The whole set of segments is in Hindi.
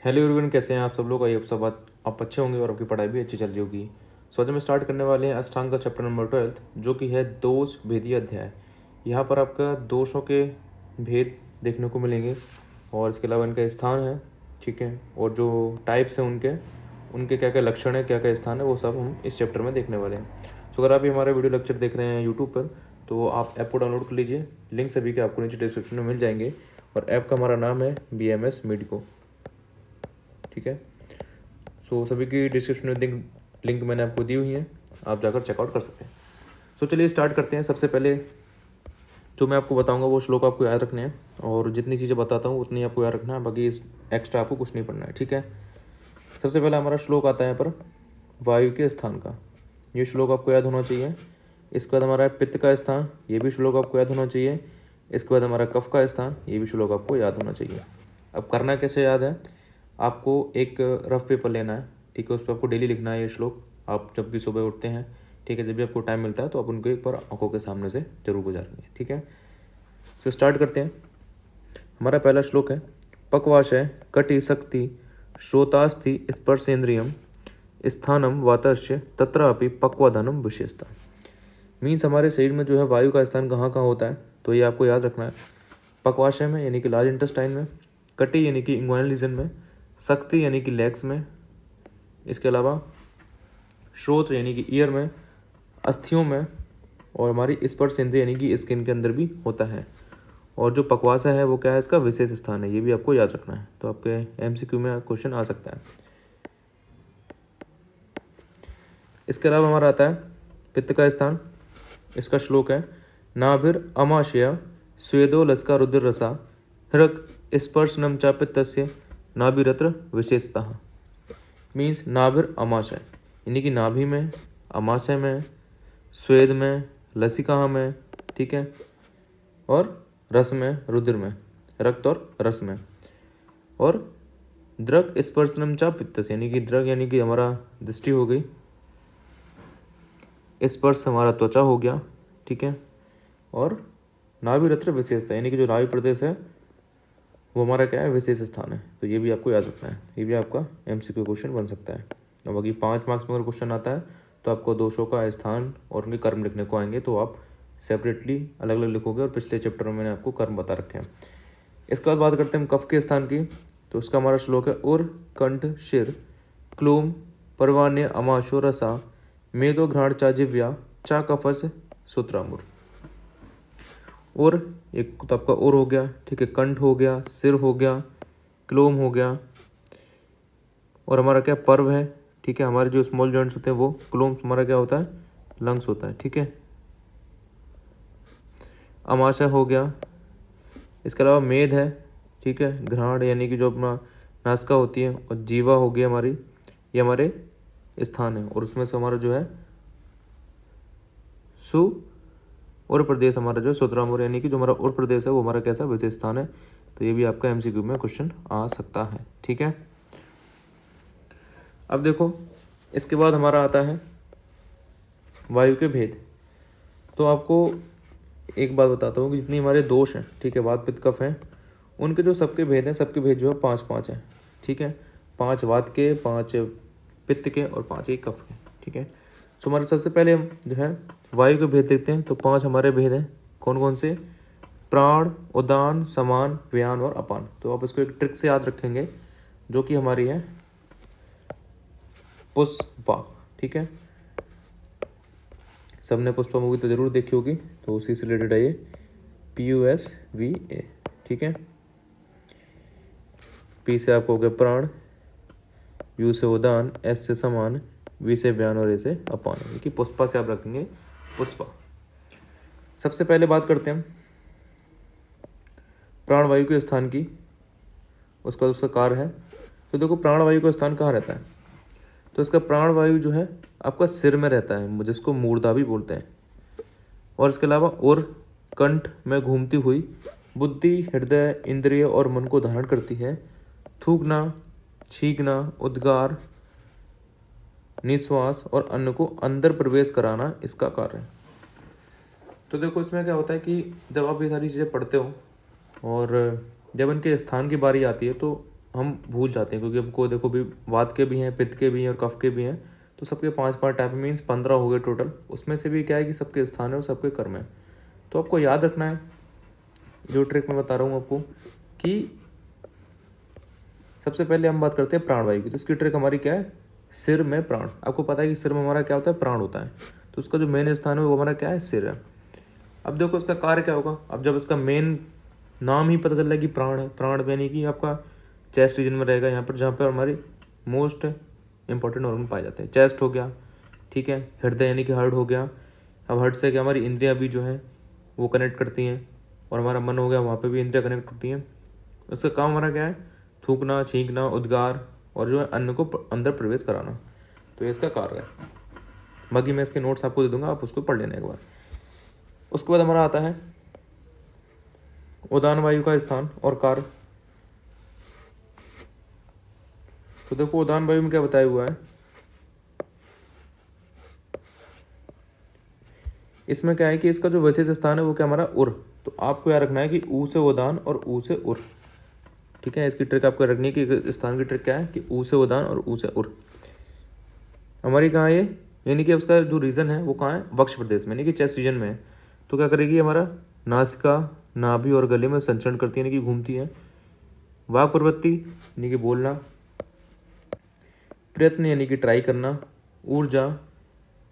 हेलो एवरीवन, कैसे हैं आप सब लोग। आई आप सब आप अच्छे होंगे और आपकी पढ़ाई भी अच्छी चल रही होगी। सो आज हम स्टार्ट करने वाले हैं अष्टांग का चैप्टर नंबर 12, जो कि है दोष भेदीय अध्याय। यहाँ पर आपका दोषों के भेद देखने को मिलेंगे और इसके अलावा इनका स्थान है, ठीक है, और जो टाइप्स हैं उनके उनके क्या क्या लक्षण है, क्या क्या स्थान है, वो सब हम इस चैप्टर में देखने वाले हैं। सो अगर आप ये हमारे वीडियो लेक्चर देख रहे हैं यूट्यूब पर, तो आप ऐप को डाउनलोड कर लीजिए। लिंक सभी के आपको नीचे डिस्क्रिप्शन में मिल जाएंगे और ऐप का हमारा नाम है BMS मीडिको, ठीक है। सो सभी की डिस्क्रिप्शन में लिंक मैंने आपको दी हुई है, आप जाकर चेकआउट कर सकते हैं। सो चलिए स्टार्ट करते हैं। सबसे पहले जो मैं आपको बताऊंगा वो श्लोक आपको याद रखने हैं, और जितनी चीज़ें बताता हूँ उतनी आपको याद रखना है, बाकी इस एक्स्ट्रा आपको कुछ नहीं पढ़ना है, ठीक है। सबसे पहले हमारा श्लोक आता है यहाँ पर वायु के स्थान का, ये श्लोक आपको याद होना चाहिए। इसके बाद हमारा है पित्त का स्थान, ये भी श्लोक आपको याद होना चाहिए। इसके बाद हमारा कफ का स्थान, ये भी श्लोक आपको याद होना चाहिए। अब करना कैसे याद है, आपको एक रफ पेपर लेना है, ठीक है, उस पर आपको डेली लिखना है ये श्लोक। आप जब भी सुबह उठते हैं, ठीक है, जब भी आपको टाइम मिलता है तो आप उनको एक बार आंखों के सामने से जरूर गुजारेंगे, ठीक है। तो स्टार्ट करते हैं। हमारा पहला श्लोक है पक्वाशय कटि शक्ति श्रोतास्थि स्पर्शेंद्रियम स्थानम वातस्य तत्रापि पक्वाधनम विशेषता। मीन्स हमारे शरीर में जो है वायु का स्थान कहाँ कहाँ होता है, तो ये आपको याद रखना है। पक्वाशय में यानी कि लार्ज इंटेस्टाइन में, कटी यानी कि इंग्वाइनल रीजन में, शक्ति यानी कि लेग्स में, इसके अलावा श्रोत्र यानी कि ईयर में, अस्थियों में, और हमारी स्पर्श इंद्रिय यानी कि स्किन के अंदर भी होता है। और जो पक्वाशय है वो क्या है, इसका विशेष स्थान है, ये भी आपको याद रखना है। तो आपके MCQ में क्वेश्चन आ सकता है। इसके अलावा हमारा आता है पित्त का स्थान, इसका श्लोक है नाभिर अमाशया स्वेदो लस्का रुद्र रसा हृक स्पर्शनम चा पित्तस्य नाभिरत्र विशेषतः। मीन्स नाभिर अमाशय यानी कि नाभि में, अमाशय में, स्वेद में, लसिका में, ठीक है, और रस में, रुद्र में, रक्त और रस में, और द्रग स्पर्शनम चा पित्तस्य यानी कि द्रग यानी कि हमारा दृष्टि हो गई, स्पर्श हमारा त्वचा हो गया, ठीक है, और नाभिरत्र विशेषता यानी कि जो नाभि प्रदेश है वो हमारा क्या है, विशेष स्थान है। तो ये भी आपको याद रखना है, ये भी आपका MCQ क्वेश्चन बन सकता है। और बाकी 5 मार्क्स में अगर क्वेश्चन आता है तो आपको दोषों का स्थान और उनके कर्म लिखने को आएंगे, तो आप सेपरेटली अलग अलग लिखोगे, और पिछले चैप्टर में मैंने आपको कर्म बता रखे हैं। इसके बाद बात करते हैं हम कफ के स्थान की। तो उसका हमारा श्लोक है उर कंठ शिर क्लूम परवान्य अमाशो रसा मेदो घ्राण चा जिव्या चा कफस सूत्रामुर। और एक तो आपका और हो गया, ठीक है, कंठ हो गया, सिर हो गया, क्लोम हो गया, और हमारा क्या पर्व है, ठीक है, हमारे जो स्मॉल जॉइंट्स होते हैं वो क्लोम हमारा क्या होता है, लंग्स होता है, ठीक है। अमाशय हो गया, इसके अलावा मेद है, ठीक है, घ्राण यानी कि जो अपना नासिका होती है, और जीवा हो गई हमारी, ये हमारे स्थान है, और उसमें से हमारा जो है सु और प्रदेश हमारा जो है सूत्रामुर यानी कि जो हमारा और प्रदेश है वो हमारा कैसा विशेष स्थान है। तो ये भी आपका MCQ में क्वेश्चन आ सकता है, ठीक है। अब देखो इसके बाद हमारा आता है वायु के भेद। तो आपको एक बात बताता हूँ कि जितनी हमारे दोष हैं, ठीक है, वात पित्त कफ हैं, उनके जो सबके भेद हैं, सबके भेद जो है 5-5 हैं, ठीक है। 5 वात के, 5 पित्त के, और 5 ही कफ के, ठीक है। सो हमारे सबसे पहले हम जो है वायु के भेद देखते हैं। तो 5 हमारे भेद हैं, कौन कौन से, प्राण, उदान, समान, व्यान और अपान। तो आप इसको एक ट्रिक से याद रखेंगे, जो कि हमारी है पुष्पा, ठीक है। सबने पुष्पा मूवी तो जरूर देखी होगी, तो उसी से रिलेटेड है ये PUSVA, ठीक है। P से आपको हो गया प्राण, U से उदान, S से समान, V से व्यान, और A से अपान, कि पुष्पा से आप रखेंगे पुष्पा। सबसे पहले बात करते हैं प्राणवायु के स्थान की, उसका कार्य है। तो देखो प्राणवायु का स्थान कहाँ रहता है, तो इसका प्राणवायु जो है आपका सिर में रहता है, जिसको मूर्धा भी बोलते हैं। और इसके अलावा और कंठ में घूमती हुई बुद्धि, हृदय, इंद्रिय और मन को धारण करती है। थूकना, छींकना, उद्गार, निश्वास और अन्न को अंदर प्रवेश कराना इसका कार्य है। तो देखो इसमें क्या होता है कि जब आप ये सारी चीज़ें पढ़ते हो और जब इनके स्थान की बारी आती है, तो हम भूल जाते हैं, क्योंकि हमको देखो भी वात के भी हैं, पित्त के भी हैं और कफ के भी हैं, तो सबके 5 टाइप मीन्स 15 हो गए टोटल। उसमें से भी क्या है कि सबके स्थान है और सबके कर्म है। तो आपको याद रखना है जो ट्रिक मैं बता रहा हूँ आपको, कि सबसे पहले हम बात करते हैं प्राणवायु की। तो इसकी ट्रिक हमारी क्या है, सिर में प्राण। आपको पता है कि सिर में हमारा क्या होता है, प्राण होता है। तो उसका जो मेन स्थान है वो हमारा क्या है, सिर है। अब देखो इसका कार्य क्या होगा। अब जब इसका मेन नाम ही पता चल रहा है कि प्राण है, प्राण यानी कि आपका चेस्ट रीजन में रहेगा, यहाँ पर जहाँ पर हमारी मोस्ट इंपॉर्टेंट ऑर्गन पाए जाते हैं। चेस्ट हो गया, ठीक है, हृदय यानी कि हार्ट हो गया। अब हार्ट से क्या हमारी इंद्रियाँ भी जो हैं वो कनेक्ट करती हैं, और हमारा मन हो गया, वहाँ पे भी इंद्रियाँ कनेक्ट होती हैं। उसका काम हमारा क्या है, थूकना, छींकना, उद्गार, और जो है अन्न को अंदर प्रवेश कराना। तो ये इसका कार्य है। बाकी मैं इसके नोट्स आपको दे दूंगा, आप उसको पढ़ लेना एक बार। उसके बाद हमारा आता है उदान वायु का स्थान और कार्य। तो देखो उदान वायु में क्या बताया हुआ है, इसमें क्या है कि इसका जो विशेष स्थान है वो क्या हमारा उर। तो आपको याद रखना है कि ऊ से उदान और ऊ से उर, ठीक है। इसकी ट्रिक आपको रखनी है कि स्थान की ट्रिक क्या है कि ऊ से उदान और ऊ से उर। हमारी कहाँ है, यानी कि उसका जो रीजन है वो कहाँ है, वक्ष प्रदेश में, यानी कि चेस्ट रीजन में है। तो क्या करेगी, हमारा नासिका, नाभि और गले में संचरण करती है, यानी कि घूमती है। वाक प्रवृत्ति यानी कि बोलना, प्रयत्न यानी कि ट्राई करना, ऊर्जा,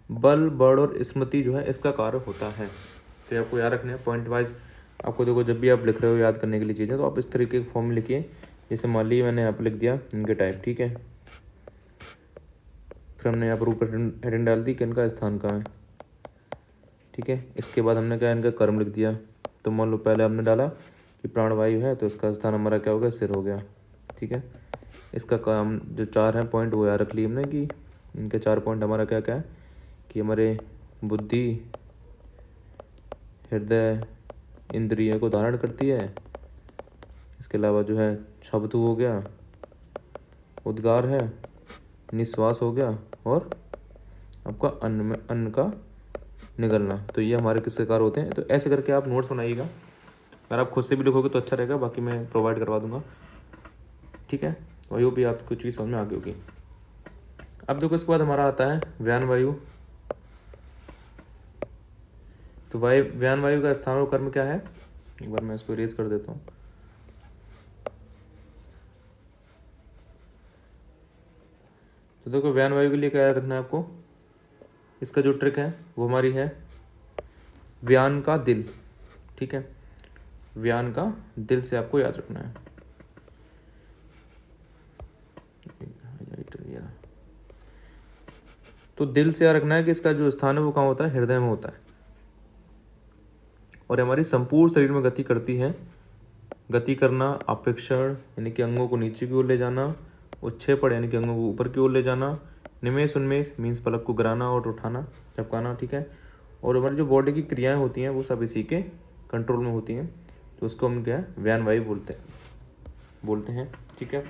बल, बड़ और स्मृति जो है इसका कार्य होता है। तो ये आपको याद रखना है पॉइंट वाइज। आपको देखो जब भी आप लिख रहे हो याद करने के लिए चीज़ें, तो आप इस तरीके के फॉर्म में लिखिए। जैसे मान लीजिए मैंने यहाँ पर लिख दिया इनके टाइप, ठीक है, फिर हमने यहाँ पर ऊपर हेडिंग डाल दी कि इनका स्थान कहाँ है, ठीक है। इसके बाद हमने क्या, इनका कर्म लिख दिया। तो मान लो पहले हमने डाला कि प्राणवायु है, तो इसका स्थान हमारा क्या हो गया, सिर हो गया, ठीक है। इसका काम जो 4 हैं पॉइंट वो याद रख लिए हमने कि इनके 4 पॉइंट हमारा क्या क्या है कि हमारे बुद्धि, हृदय, इंद्रिय को धारण करती है। इसके अलावा जो है शब्द हो गया, उद्गार है, निश्वास हो गया, और आपका अन्न में अन्न का निगलना। तो ये हमारे किसके कार्य होते हैं। तो ऐसे करके आप नोट्स बनाइएगा। अगर आप खुद से भी लिखोगे तो अच्छा रहेगा, बाकी मैं प्रोवाइड करवा दूंगा, ठीक है। और ये भी आपको चीज़ समझ में आ गई होगी। अब देखो इसके बाद हमारा आता है व्यान वायु। तो व्यान वायु का स्थान और कर्म क्या है, एक बार मैं इसको इरेज कर देता हूँ। तो देखो व्यान वायु के लिए क्या याद रखना है आपको, इसका जो ट्रिक है वो हमारी है व्यान का दिल, ठीक है। व्यान का दिल से आपको याद रखना है। तो दिल से याद रखना है कि इसका जो स्थान है वो कहाँ होता है, हृदय में होता है, और हमारी संपूर्ण शरीर में गति करती है। गति करना, अपेक्षण यानी कि अंगों को नीचे की ओर ले जाना, उच्छेपण यानी कि अंगों को ऊपर की ओर ले जाना, निमेष उन्मेष मीन्स पलक को गिराना और उठाना, झपकाना, ठीक है। और हमारी जो बॉडी की क्रियाएं होती हैं वो सब इसी के कंट्रोल में होती हैं। तो उसको हम क्या है, व्यान वायु बोलते हैं, ठीक है।